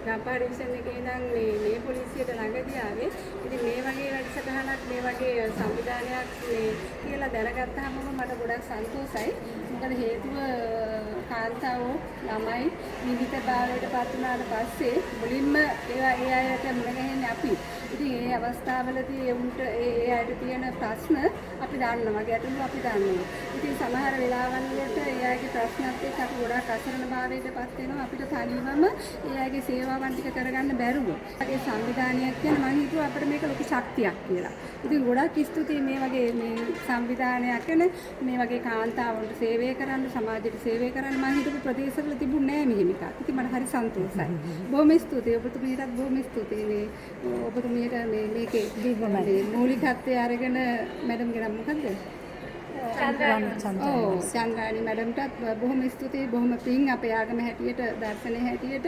Gampaha division එකේ ඉඳන් මේ පොලිසියට ළඟදී ආවේ. ඉතින් මේ වගේ වැඩසටහනක් මේ වගේ සංවිධානයක් කියලා දැනගත්තාම මට ගොඩක් සන්තෝෂයි. මොකද හේතුව කාන්තාවෝ ළමයි නිවිතභාවයට පත් වුණාට පස්සේ මුලින්ම ඒ අයට මුණ ගැහෙන්නේ අපි. ඉතින් ඒ අවස්ථාවලදී උන්ට ඒ අයට තියෙන ප්‍රශ්න අපි දන්නවා, ගැටලු අපි දන්නවා. ඉතින් සමහර වෙලාවල් වලට ඒ අයගේ ප්‍රශ්නත් එක්ක අපි ගොඩාක් අසරණභාවයට පත් වෙනවා. අපිට තනියම ඒ අයගේ සේවාවන් ටික කරගන්න බැරුව. ඒ සංවිධානයක් කියන මම හිතුවා අපිට මේක ලොකු ශක්තියක් කියලා. ඉතින් ගොඩාක් ස්තුතියි මේ වගේ මේ සංවිධානයක් මේ වගේ කාන්තාවන්ට සේවය කරන්න, සමාජයට සේවය කරන්න. මම හිතපු ප්‍රදේශවල තිබුණේ නැහැ මෙහෙම එකක්. ඉතින් මට හරි සන්තෝෂයි. බොහොම ස්තුතියි ඔබතුමීටත් බොහොම ස්තුතියි මේ ඔබතුමීට මේකේ මූලිකත්වයේ අරගෙන මැඩම්ගේ නම මොකද්ද? චන්ද්‍රානි මැඩම්ටත් බොහොම ස්තුතියි. බොහොම පිං අපේ ආගම හැටියට, දර්ශනය හැටියට.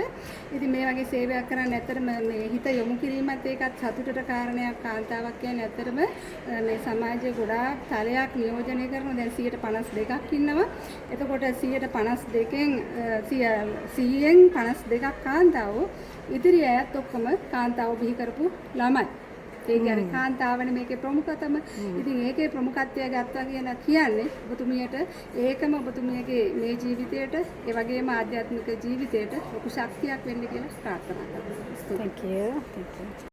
ඉතින් මේ වගේ සේවයක් කරන්න ඇත්තටම මේ හිත යොමු කිරීමත් ඒකත් සතුටට කාරණයක්. කාන්තාවක් කියන්නේ ඇත්තටම මේ සමාජයේ ගොඩාක් තලයක් නියෝජනය කරන දැන් 52ක් ඉන්නවා. එතකොට 52න් 52ක් කාන්තාවෝ. ඉදිරි අයත් ඔක්කොම කාන්තාවෝ බිහි කරපු ළමයි. ඒ කියන්නේ කාන්තාවනේ මේකේ ප්‍රමුඛතම. ඉතින් ඒකේ ප්‍රමුඛත්වය ගත්තා කියලා කියන්නේ ඔබතුමියට ඒකම ඔබතුමියගේ මේ ජීවිතයට ඒ වගේම ආධ්‍යාත්මික ජීවිතයට ලොකු ශක්තියක් වෙන්න කියලා ප්‍රාර්ථනා කරනවා. Thank you.